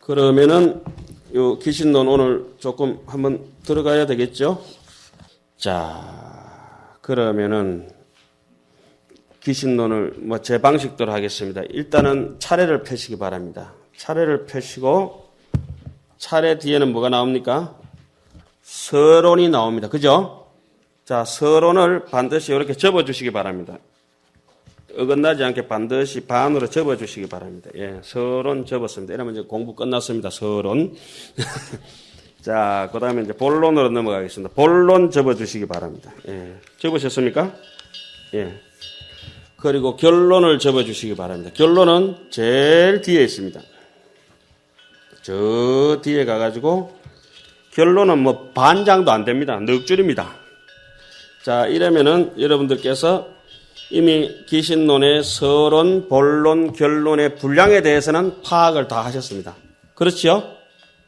그러면은 요 귀신론 오늘 조금 한번 들어가야 되겠죠? 자, 그러면은 귀신론을 뭐 제 방식대로 하겠습니다. 일단은 차례를 펴시기 바랍니다. 차례를 펴시고 차례 뒤에는 뭐가 나옵니까? 서론이 나옵니다. 그죠? 자, 서론을 반드시 이렇게 접어주시기 바랍니다. 어긋나지 않게 반드시 반으로 접어주시기 바랍니다. 예, 서론 접었습니다. 이러면 이제 공부 끝났습니다. 서론. 자, 그 다음에 이제 본론으로 넘어가겠습니다. 본론 접어주시기 바랍니다. 예, 접으셨습니까? 예. 그리고 결론을 접어주시기 바랍니다. 결론은 제일 뒤에 있습니다. 저 뒤에 가가지고 결론은 뭐 반장도 안 됩니다. 넉 줄입니다. 자, 이러면은 여러분들께서 이미 귀신론의 서론, 본론, 결론의 분량에 대해서는 파악을 다 하셨습니다. 그렇지요?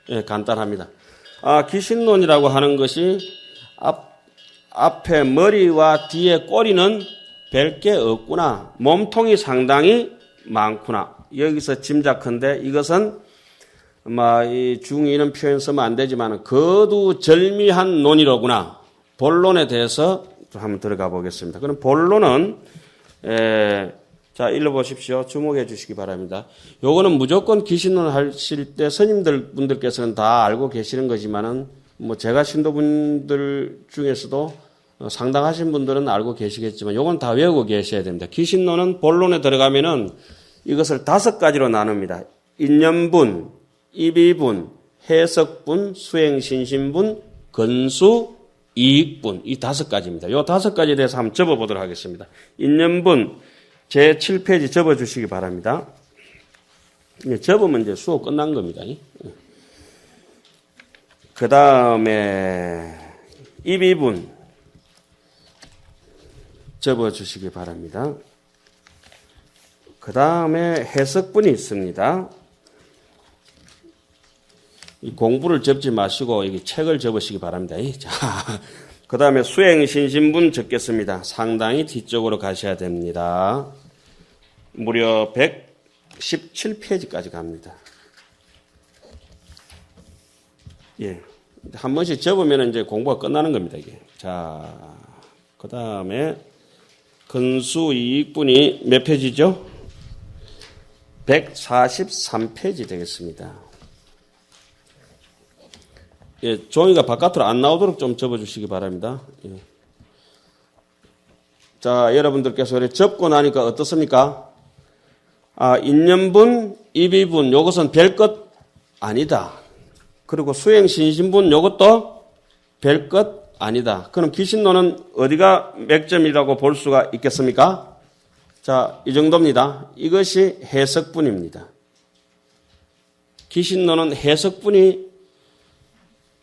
예, 간단합니다. 귀신론이라고 하는 것이 앞에 머리와 뒤에 꼬리는 별게 없구나. 몸통이 상당히 많구나. 여기서 짐작컨대 이것은 이 중의는 표현 쓰면 안 되지만 거두절미한 논의로구나. 본론에 대해서 한번 들어가 보겠습니다. 그럼 본론은 자, 읽어보십시오. 주목해 주시기 바랍니다. 요거는 무조건 귀신론 하실 때 스님분들께서는 다 알고 계시는 거지만은 뭐 제가 신도분들 중에서도 상당하신 분들은 알고 계시겠지만 요건 다 외우고 계셔야 됩니다. 귀신론은 본론에 들어가면은 이것을 5가지로 나눕니다. 인연분, 입이분, 해석분, 수행신신분, 건수, 이익분, 이 5가지입니다. 요 5가지에 대해서 한번 접어보도록 하겠습니다. 인연분, 제 7페이지 접어주시기 바랍니다. 접으면 이제 수업 끝난 겁니다. 그 다음에 입이분, 접어주시기 바랍니다. 그 다음에 해석분이 있습니다. 이 공부를 접지 마시고 여기 책을 접으시기 바랍니다. 자, 그 다음에 수행신신분 적겠습니다. 상당히 뒤쪽으로 가셔야 됩니다. 무려 117페이지까지 갑니다. 예. 한 번씩 접으면 이제 공부가 끝나는 겁니다, 이게. 자, 그 다음에 건수 이익분이 몇 페이지죠? 143페이지 되겠습니다. 예, 종이가 바깥으로 안 나오도록 좀 접어주시기 바랍니다. 예. 자, 여러분들께서 그래 접고 나니까 어떻습니까? 인연분, 입이분, 요것은 별 것 아니다. 그리고 수행신신분, 요것도 별 것 아니다. 그럼 귀신론은 어디가 맥점이라고 볼 수가 있겠습니까? 자, 이 정도입니다. 이것이 해석분입니다. 귀신론은 해석분이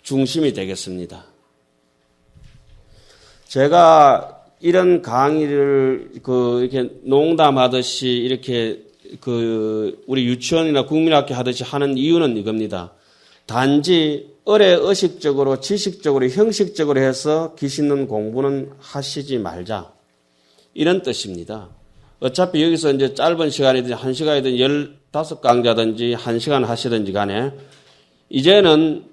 중심이 되겠습니다. 제가 이런 강의를 이렇게 농담하듯이 이렇게 우리 유치원이나 국민학교 하듯이 하는 이유는 이겁니다. 단지 의식적으로 지식적으로 형식적으로 해서 귀신론 공부는 하시지 말자. 이런 뜻입니다. 어차피 여기서 이제 짧은 시간이든지 1시간이든지 15강좌든지 1시간 하시든지 간에 이제는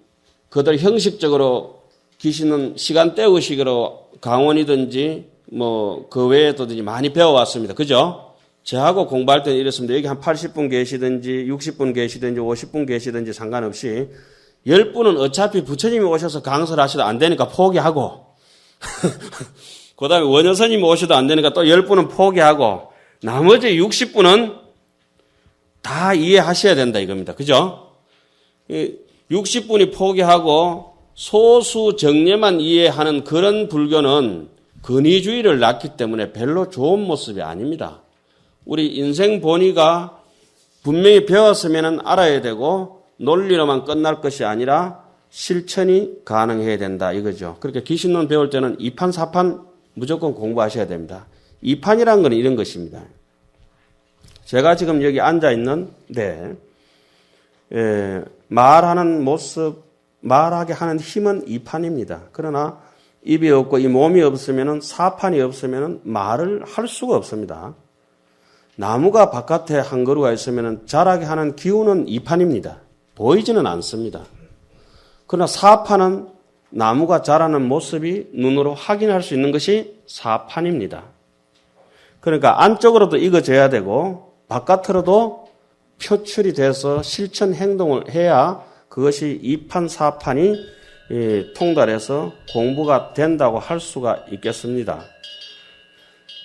그들 형식적으로 귀신은 시간 때우식으로 강원이든지 뭐 그 외에도든지 많이 배워왔습니다. 그죠? 저하고 공부할 때는 이랬습니다. 여기 한 80분 계시든지 60분 계시든지 50분 계시든지 상관없이 10분은 어차피 부처님이 오셔서 강설을 하셔도 안 되니까 포기하고 그 다음에 원효스님이 오셔도 안 되니까 또 10분은 포기하고 나머지 60분은 다 이해하셔야 된다 이겁니다. 그죠? 60분이 포기하고 소수 정례만 이해하는 그런 불교는 근위주의를 낳기 때문에 별로 좋은 모습이 아닙니다. 우리 인생 본의가 분명히 배웠으면 알아야 되고 논리로만 끝날 것이 아니라 실천이 가능해야 된다 이거죠. 그러니까 귀신론 배울 때는 2판, 4판 무조건 공부하셔야 됩니다. 2판이라는 건 이런 것입니다. 제가 지금 여기 앉아 있는데 말하는 모습, 말하게 하는 힘은 2판입니다. 그러나 입이 없고 이 몸이 없으면 4판이 없으면 말을 할 수가 없습니다. 나무가 바깥에 한 그루가 있으면 자라게 하는 기운은 2판입니다. 보이지는 않습니다. 그러나 사판은 나무가 자라는 모습이 눈으로 확인할 수 있는 것이 사판입니다. 그러니까 안쪽으로도 익어져야 되고 바깥으로도 표출이 돼서 실천 행동을 해야 그것이 이판 사판이 통달해서 공부가 된다고 할 수가 있겠습니다.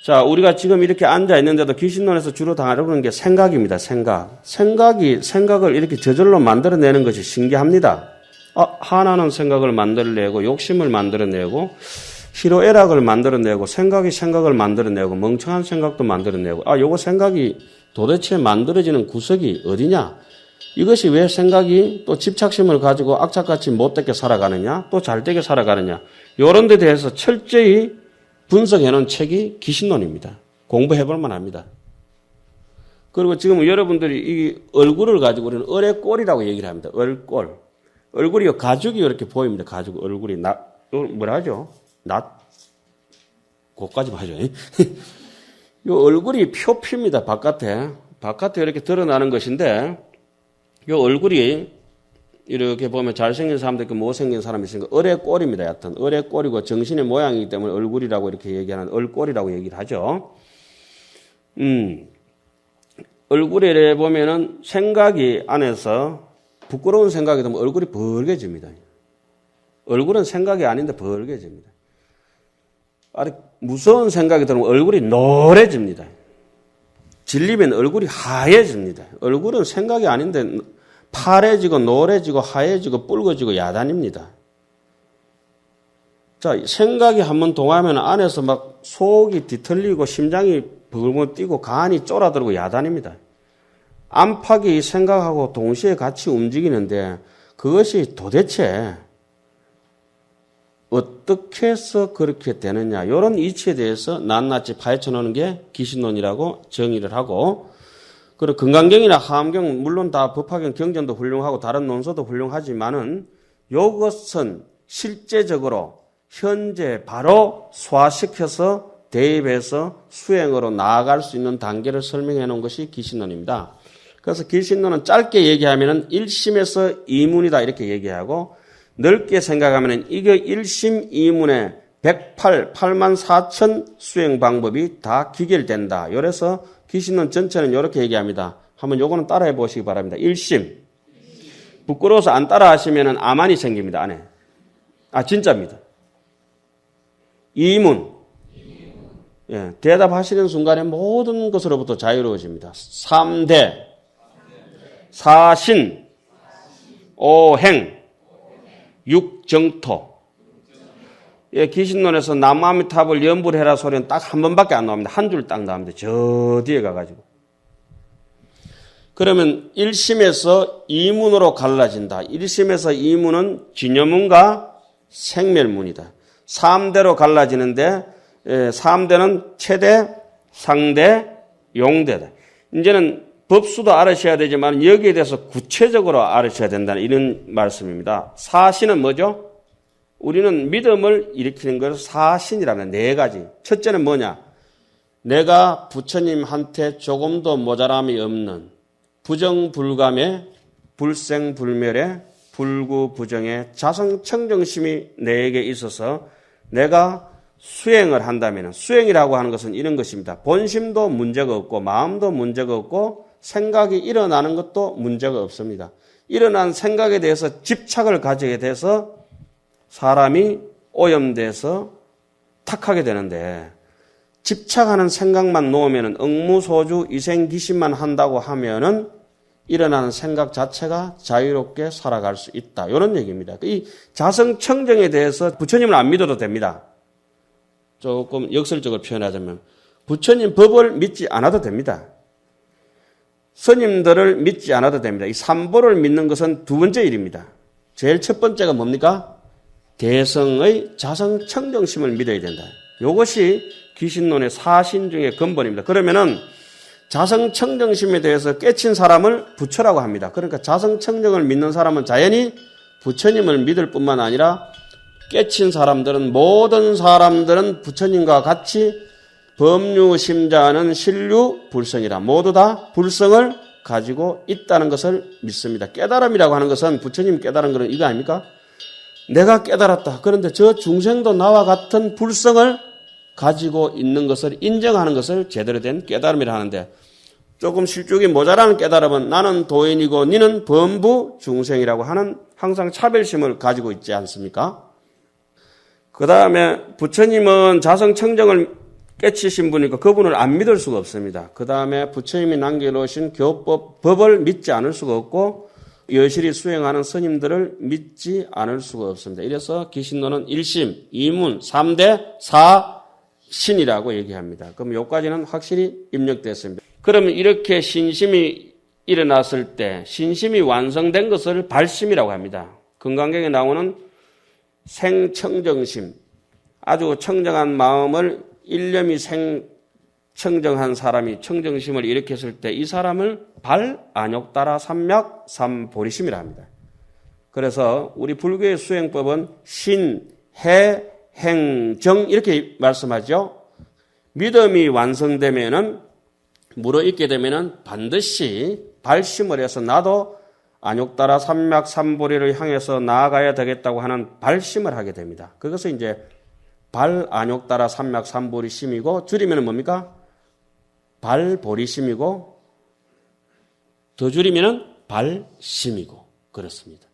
자, 우리가 지금 이렇게 앉아 있는데도 귀신론에서 주로 다루는 게 생각입니다. 생각을 이렇게 저절로 만들어내는 것이 신기합니다. 하나는 생각을 만들어내고 욕심을 만들어내고 희로애락을 만들어내고 생각을 만들어내고 멍청한 생각도 만들어내고 요거 생각이 도대체 만들어지는 구석이 어디냐? 이것이 왜 생각이 또 집착심을 가지고 악착같이 못되게 살아가느냐? 또 잘되게 살아가느냐? 이런 데 대해서 철저히 분석해놓은 책이 귀신론입니다. 공부해볼 만합니다. 그리고 지금 여러분들이 이 얼굴을 가지고 우리는 얼의꼴이라고 얘기를 합니다. 얼꼴. 얼굴이 가죽이 이렇게 보입니다. 가죽 얼굴이 뭐라 하죠? 그까지 하죠. 이 얼굴이 표피입니다. 바깥에 이렇게 드러나는 것인데 이 얼굴이 이렇게 보면 잘생긴 사람도 있고 못생긴 사람이 있으니까 얼의꼴입니다. 여하튼 얼의꼴이고 정신의 모양이기 때문에 얼굴이라고 이렇게 얘기하는 얼꼴이라고 얘기를 하죠. 얼굴에 보면은 생각이 안에서 부끄러운 생각이 들면 얼굴이 벌개집니다. 얼굴은 생각이 아닌데 벌개집니다. 아주 무서운 생각이 들면 얼굴이 노래집니다. 질리면 얼굴이 하얘집니다. 얼굴은 생각이 아닌데 파래지고 노래지고 하얘지고 붉어지고 야단입니다. 자, 생각이 한번 동하면 안에서 막 속이 뒤틀리고 심장이 벌벌 뛰고 간이 쫄아들고 야단입니다. 안팎이 생각하고 동시에 같이 움직이는데 그것이 도대체 어떻게 해서 그렇게 되느냐 이런 이치에 대해서 낱낱이 파헤쳐놓는 게 귀신론이라고 정의를 하고 그리고 건강경이나 하암경 물론 다 법화경 경전도 훌륭하고 다른 논서도 훌륭하지만은 이것은 실제적으로 현재 바로 소화시켜서 대입해서 수행으로 나아갈 수 있는 단계를 설명해 놓은 것이 귀신론입니다. 그래서 귀신론은 짧게 얘기하면은 1심에서 2문이다 이렇게 얘기하고 넓게 생각하면은 이게 1심 2문에 8만 4천 수행 방법이 다 기결된다. 그래서 귀신론 전체는 이렇게 얘기합니다. 한번 요거는 따라해 보시기 바랍니다. 1심. 부끄러워서 안 따라 하시면은 아만이 생깁니다. 안에. 진짜입니다. 2문. 예, 대답하시는 순간에 모든 것으로부터 자유로워집니다. 3대. 사신, 오행, 육정토. 예, 귀신론에서 남아미탑을 연불해라 소리는 딱 한 번밖에 안 나옵니다. 한 줄 딱 나옵니다. 저 뒤에 가가지고. 그러면 1심에서 2문으로 갈라진다. 1심에서 2문은 진여문과 생멸문이다. 3대로 갈라지는데 3대는 최대, 상대, 용대다. 이제는 법수도 알으셔야 되지만 여기에 대해서 구체적으로 알으셔야 된다는 이런 말씀입니다. 사신은 뭐죠? 우리는 믿음을 일으키는 것을 사신이라면 네 가지. 첫째는 뭐냐? 내가 부처님한테 조금도 모자람이 없는 부정불감의 불생불멸의 불구부정의 자성청정심이 내게 있어서 내가 수행을 한다면 수행이라고 하는 것은 이런 것입니다. 본심도 문제가 없고 마음도 문제가 없고 생각이 일어나는 것도 문제가 없습니다. 일어난 생각에 대해서 집착을 가지게 돼서 사람이 오염돼서 탁하게 되는데 집착하는 생각만 놓으면 응무소주 이생기심만 한다고 하면은 일어나는 생각 자체가 자유롭게 살아갈 수 있다. 이런 얘기입니다. 이 자성청정에 대해서 부처님을 안 믿어도 됩니다. 조금 역설적으로 표현하자면 부처님 법을 믿지 않아도 됩니다. 스님들을 믿지 않아도 됩니다. 이 삼보를 믿는 것은 두 번째 일입니다. 제일 첫 번째가 뭡니까? 대성의 자성청정심을 믿어야 된다. 이것이 귀신론의 사신 중의 근본입니다. 그러면은 자성청정심에 대해서 깨친 사람을 부처라고 합니다. 그러니까 자성청정을 믿는 사람은 자연히 부처님을 믿을 뿐만 아니라 깨친 사람들은 모든 사람들은 부처님과 같이 법류심자는 신류 불성이라 모두 다 불성을 가지고 있다는 것을 믿습니다. 깨달음이라고 하는 것은 부처님 깨달은 것은 이거 아닙니까? 내가 깨달았다. 그런데 저 중생도 나와 같은 불성을 가지고 있는 것을 인정하는 것을 제대로 된 깨달음이라 하는데 조금 실족이 모자라는 깨달음은 나는 도인이고 니는 범부 중생이라고 하는 항상 차별심을 가지고 있지 않습니까? 그 다음에 부처님은 자성청정을 깨치신 분이고 그분을 안 믿을 수가 없습니다. 그 다음에 부처님이 남겨놓으신 교법, 법을 믿지 않을 수가 없고 여실히 수행하는 스님들을 믿지 않을 수가 없습니다. 이래서 기신론은 1심, 2문, 3대, 4신이라고 얘기합니다. 그럼 여기까지는 확실히 입력됐습니다. 그러면 이렇게 신심이 일어났을 때 신심이 완성된 것을 발심이라고 합니다. 금강경에 나오는 생청정심, 아주 청정한 마음을 일념이 청정한 사람이 청정심을 일으켰을 때 이 사람을 발안욕따라 삼맥 삼보리심이라 합니다. 그래서 우리 불교의 수행법은 신, 해, 행, 정 이렇게 말씀하죠. 믿음이 완성되면은 물어있게 되면은 반드시 발심을 해서 나도 안욕따라 삼맥 삼보리를 향해서 나아가야 되겠다고 하는 발심을 하게 됩니다. 그것을 이제 발안욕따라 삼맥 삼보리심이고 줄이면 뭡니까? 발보리심이고 더 줄이면 발심이고 그렇습니다.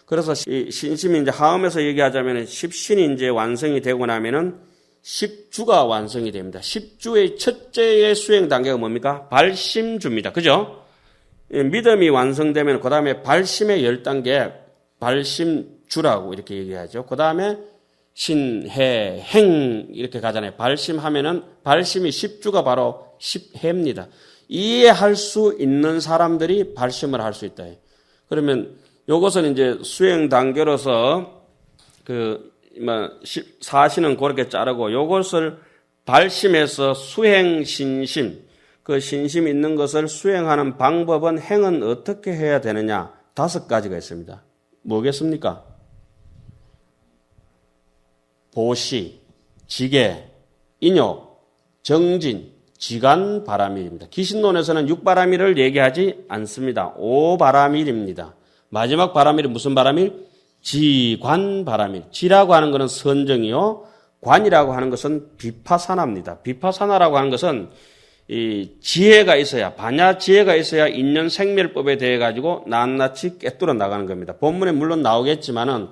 그래서 신심이 이제 하음에서 얘기하자면 십신이 이제 완성이 되고 나면은 십주가 완성이 됩니다. 십주의 첫째의 수행 단계가 뭡니까? 발심주입니다. 그죠? 믿음이 완성되면 그 다음에 발심의 10단계 발심주라고 이렇게 얘기하죠. 그 다음에 신, 해, 행 이렇게 가잖아요. 발심하면은 발심이 십주가 바로 십해입니다. 이해할 수 있는 사람들이 발심을 할 수 있다. 그러면 요것은 이제 수행 단계로서 사신은 그렇게 자르고 요것을 발심해서 수행 신심, 그 신심 있는 것을 수행하는 방법은 행은 어떻게 해야 되느냐 5가지가 있습니다. 뭐겠습니까? 보시, 지계, 인욕, 정진, 지간바라밀입니다. 기신론에서는 6바라밀을 얘기하지 않습니다. 5바라밀입니다. 마지막 바라밀은 무슨 바라밀? 지관바라밀. 지라고 하는 것은 선정이요. 관이라고 하는 것은 비파사나입니다. 비파사나라고 하는 것은 이 지혜가 있어야, 반야 지혜가 있어야 인연 생멸법에 대해 가지고 낱낱이 꿰뚫어 나가는 겁니다. 본문에 물론 나오겠지만은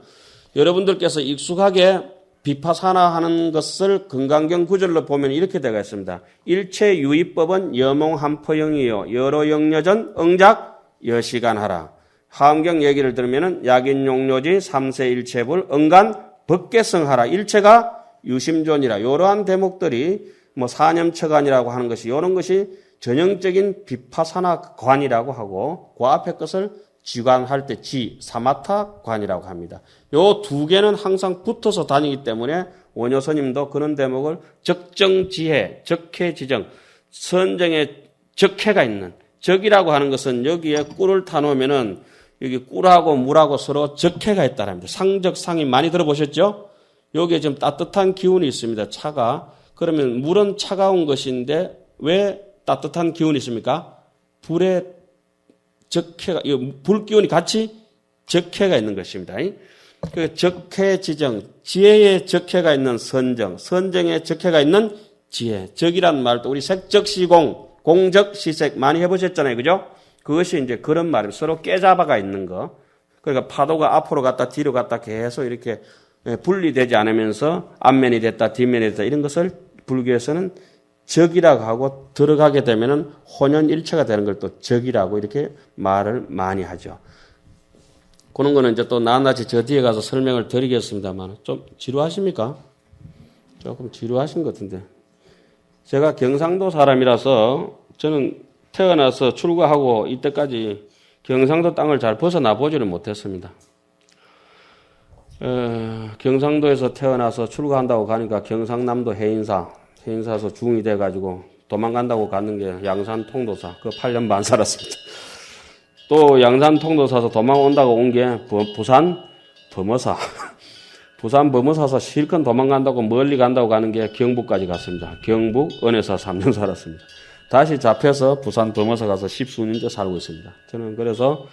여러분들께서 익숙하게 비파사나 하는 것을 금강경 구절로 보면 이렇게 되어 있습니다. 일체 유의법은 여몽한포영이요 여로영여전 응작 여시간하라. 하엄경 얘기를 들으면은 약인용료지 삼세일체불 응간 법계성하라. 일체가 유심존이라. 이러한 대목들이 사념처관이라고 하는 것이 이런 것이 전형적인 비파사나관이라고 하고 그 앞에 것을 지관할 때 사마타관이라고 합니다. 요 2개는 항상 붙어서 다니기 때문에 원효스님도 그런 대목을 적정지혜, 적해지정, 선정에 적해가 있는 적이라고 하는 것은 여기에 꿀을 타놓으면은 여기 꿀하고 물하고 서로 적해가 있다랍니다. 상적상이 많이 들어보셨죠? 여기에 좀 따뜻한 기운이 있습니다. 차가. 그러면 물은 차가운 것인데 왜 따뜻한 기운이 있습니까? 불에 적해가, 불기운이 같이 적해가 있는 것입니다. 그 적해 지정, 지혜에 적해가 있는 선정, 선정에 적해가 있는 지혜. 적이란 말도 우리 색적시공, 공적시색 많이 해보셨잖아요. 그죠? 그것이 이제 그런 말입니다. 서로 깨잡아가 있는 거. 그러니까 파도가 앞으로 갔다 뒤로 갔다 계속 이렇게 분리되지 않으면서 앞면이 됐다 뒷면이 됐다 이런 것을 불교에서는 적이라고 하고 들어가게 되면은 혼연일체가 되는 걸 또 적이라고 이렇게 말을 많이 하죠. 그런 거는 이제 또 낱낱이 저 뒤에 가서 설명을 드리겠습니다만 좀 지루하십니까? 조금 지루하신 것 같은데. 제가 경상도 사람이라서 저는 태어나서 출가하고 이때까지 경상도 땅을 잘 벗어나 보지를 못했습니다. 경상도에서 태어나서 출가한다고 가니까 경상남도 해인사에서 중이 돼가지고 도망간다고 가는 게 양산 통도사. 그 8년 반 살았습니다. 또 양산 통도사에서 도망온다고 온 게 부산 범어사. 부산 범어사에서 실컷 도망간다고 멀리 간다고 가는 게 경북까지 갔습니다. 경북 은혜사 3년 살았습니다. 다시 잡혀서 부산 넘어서 가서 십수년째 살고 있습니다. 저는 그래서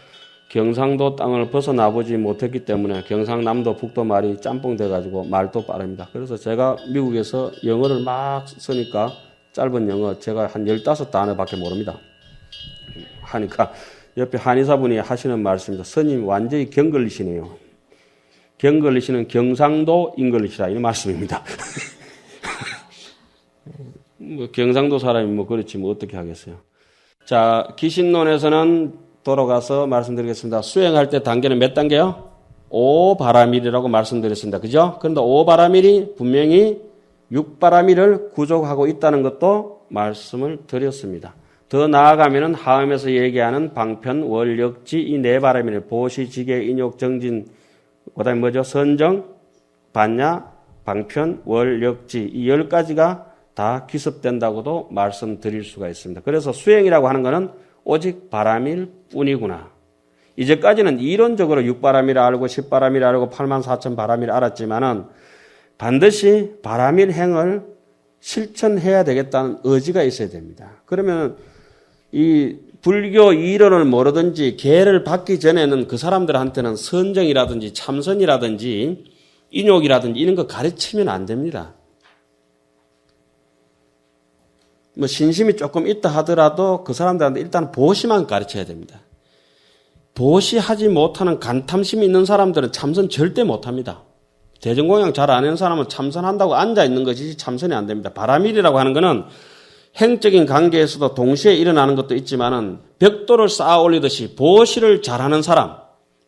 경상도 땅을 벗어나보지 못했기 때문에 경상남도 북도 말이 짬뽕 돼가지고 말도 빠릅니다. 그래서 제가 미국에서 영어를 막 쓰니까 짧은 영어 제가 한 15단어밖에 모릅니다. 하니까 옆에 한의사분이 하시는 말씀입니다. 스님 완전히 경글리시네요. 경글리시는 경상도 잉글리시라 이런 말씀입니다. 뭐 경상도 사람이 뭐 그렇지 뭐 어떻게 하겠어요. 자, 기신론에서는 돌아가서 말씀드리겠습니다. 수행할 때 단계는 몇 단계요? 5바라밀이라고 말씀드렸습니다. 그죠? 그런데 5바라밀이 분명히 6바라밀을 구족하고 있다는 것도 말씀을 드렸습니다. 더 나아가면은 하음에서 얘기하는 방편, 월력지 이 4바라밀, 보시, 지계, 인욕, 정진, 그다음에 뭐죠? 선정, 반야, 방편, 월력지 이 10가지가 다 기습된다고도 말씀드릴 수가 있습니다. 그래서 수행이라고 하는 것은 오직 바라밀 뿐이구나. 이제까지는 이론적으로 6바라밀 알고 10바라밀 알고 84,000바라밀 알았지만은 반드시 바라밀 행을 실천해야 되겠다는 의지가 있어야 됩니다. 그러면 이 불교 이론을 모르든지 계를 받기 전에는 그 사람들한테는 선정이라든지 참선이라든지 인욕이라든지 이런 거 가르치면 안 됩니다. 뭐 신심이 조금 있다 하더라도 그 사람들한테 일단 보시만 가르쳐야 됩니다. 보시하지 못하는 간탐심이 있는 사람들은 참선 절대 못합니다. 대전공양 잘 안 하는 사람은 참선한다고 앉아있는 것이 참선이 안 됩니다. 바라밀이라고 하는 것은 행적인 관계에서도 동시에 일어나는 것도 있지만은 벽돌을 쌓아 올리듯이 보시를 잘하는 사람,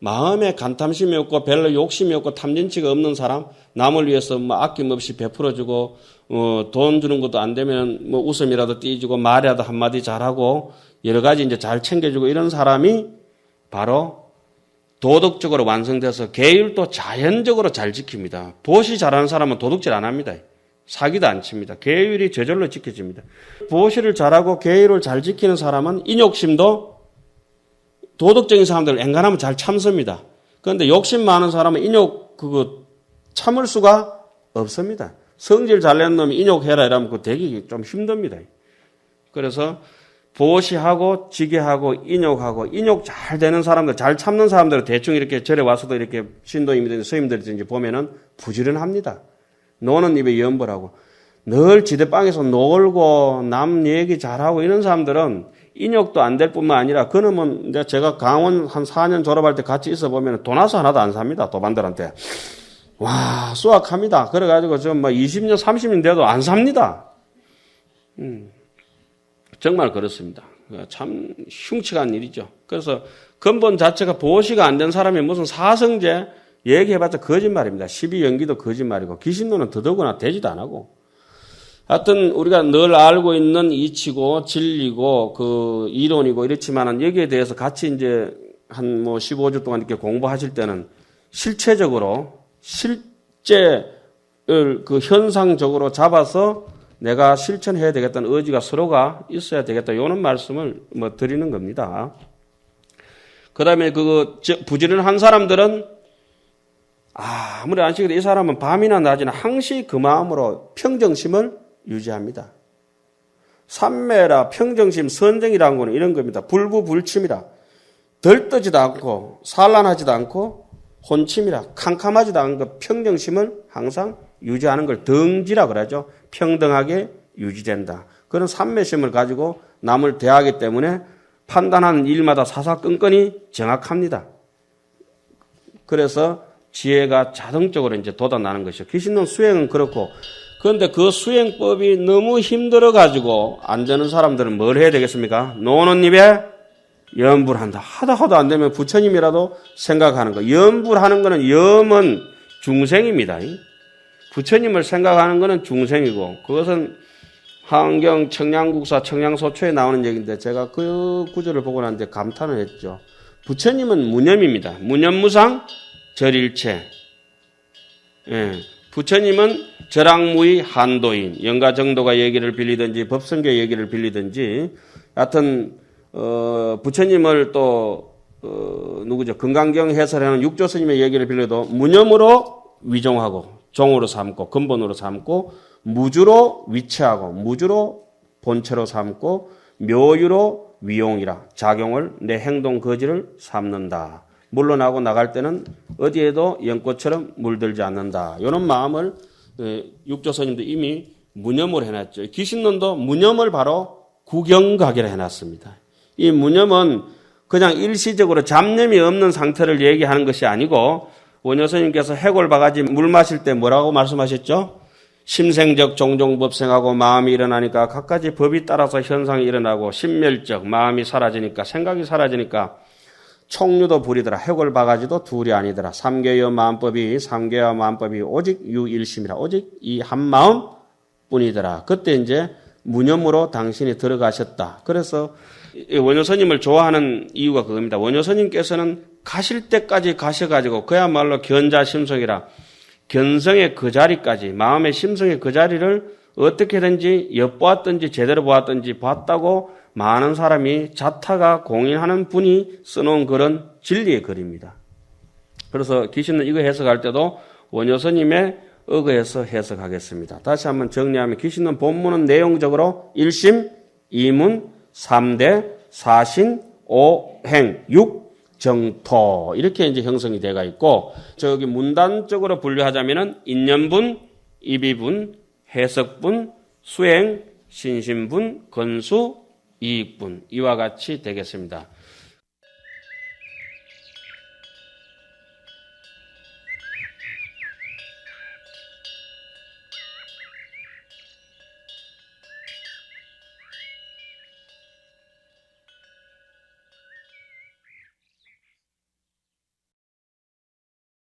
마음에 간탐심이 없고 별로 욕심이 없고 탐진치가 없는 사람, 남을 위해서 뭐 아낌없이 베풀어주고 돈 주는 것도 안 되면 뭐 웃음이라도 띄워주고 말이라도 한마디 잘하고 여러 가지 이제 잘 챙겨주고 이런 사람이 바로 도덕적으로 완성돼서 계율도 자연적으로 잘 지킵니다. 보시 잘하는 사람은 도둑질 안 합니다. 사기도 안 칩니다. 계율이 저절로 지켜집니다. 보시를 잘하고 계율을 잘 지키는 사람은 인욕심도 도덕적인 사람들 앵간하면 잘 참습니다. 그런데 욕심 많은 사람은 인욕 그거 참을 수가 없습니다. 성질 잘 내는 놈이 인욕해라 이러면 그거 되기 좀 힘듭니다. 그래서 보시하고 지게하고 인욕하고 인욕 잘 되는 사람들 잘 참는 사람들은 대충 이렇게 절에 와서도 이렇게 신도님들 스님들이 보면은 부지런합니다. 노는 입에 연벌하고 늘 지대방에서 놀고 남 얘기 잘하고 이런 사람들은 인욕도 안 될 뿐만 아니라 그놈은 제가 강원 한 4년 졸업할 때 같이 있어 보면 도나스 하나도 안 삽니다. 도반들한테. 와, 수학합니다. 그래가지고 좀 뭐 20년, 30년 돼도 안 삽니다. 정말 그렇습니다. 참 흉측한 일이죠. 그래서 근본 자체가 보시가 안 된 사람이 무슨 사성제 얘기해봤자 거짓말입니다. 12연기도 거짓말이고 귀신론은 더더구나 되지도 안 하고. 하여튼 우리가 늘 알고 있는 이치고 진리고 그 이론이고 이렇지만은 여기에 대해서 같이 이제 한 뭐 15주 동안 이렇게 공부하실 때는 실체적으로 실제를 그 현상적으로 잡아서 내가 실천해야 되겠다는 의지가 서로가 있어야 되겠다. 이런 말씀을 뭐 드리는 겁니다. 그 다음에 그 부지런한 사람들은 아무리 안 시켜도 이 사람은 밤이나 낮이나 항시 그 마음으로 평정심을 유지합니다. 삼매라 평정심 선정이라는 거는 이런 겁니다. 불부불침이라 들뜨지도 않고 산란하지도 않고 혼침이라 캄캄하지도 않은 그 평정심을 항상 유지하는 걸 등지라 그러죠. 평등하게 유지된다. 그런 삼매심을 가지고 남을 대하기 때문에 판단하는 일마다 사사건건이 정확합니다. 그래서 지혜가 자동적으로 이제 돋아나는 것이죠. 귀신론 수행은 그렇고, 그런데 그 수행법이 너무 힘들어가지고 안 되는 사람들은 뭘 해야 되겠습니까? 노는 입에 염불한다. 하다 안 되면 부처님이라도 생각하는 거. 염불하는 거는 염은 중생입니다. 부처님을 생각하는 거는 중생이고, 그것은 한경 청량국사 청량소초에 나오는 얘기인데 제가 그 구절을 보고 났는데 감탄을 했죠. 부처님은 무념입니다. 무념무상 절일체. 예. 부처님은 절악무의 한도인, 영가정도가 얘기를 빌리든지 법성교 얘기를 빌리든지, 하여튼 부처님을 또 누구죠? 금강경 해설하는 육조 스님의 얘기를 빌려도 무념으로 위종하고 종으로 삼고 근본으로 삼고 무주로 위치하고 무주로 본체로 삼고 묘유로 위용이라 작용을 내 행동 거지를 삼는다. 물러나고 나갈 때는 어디에도 연꽃처럼 물들지 않는다. 이런 마음을 육조스님도 이미 무념을 해놨죠. 기신론도 무념을 바로 구경각이라 해놨습니다. 이 무념은 그냥 일시적으로 잡념이 없는 상태를 얘기하는 것이 아니고 원효스님께서 해골 바가지 물 마실 때 뭐라고 말씀하셨죠? 심생적 종종법생하고 마음이 일어나니까 각가지 법이 따라서 현상이 일어나고 심멸적 마음이 사라지니까 생각이 사라지니까 총류도 불이더라. 해골 바가지도 둘이 아니더라. 삼계여 마음법이 오직 유일심이라. 오직 이 한 마음 뿐이더라. 그때 이제 무념으로 당신이 들어가셨다. 그래서 원효스님을 좋아하는 이유가 그겁니다. 원효스님께서는 가실 때까지 가셔가지고 그야말로 견자심성이라 견성의 그 자리까지 마음의 심성의 그 자리를 어떻게든지 엿보았든지 제대로 보았든지 봤다고 많은 사람이 자타가 공인하는 분이 써놓은 그런 진리의 글입니다. 그래서 기신은 이거 해석할 때도 원효스님의 의거해서 해석하겠습니다. 다시 한번 정리하면 기신은 본문은 내용적으로 1심, 2문, 3대, 4신, 5행, 6정토 이렇게 이제 형성이 되어 있고 저기 문단적으로 분류하자면은 인연분, 입이분, 해석분, 수행, 신신분, 건수, 이익분 이와 같이 되겠습니다.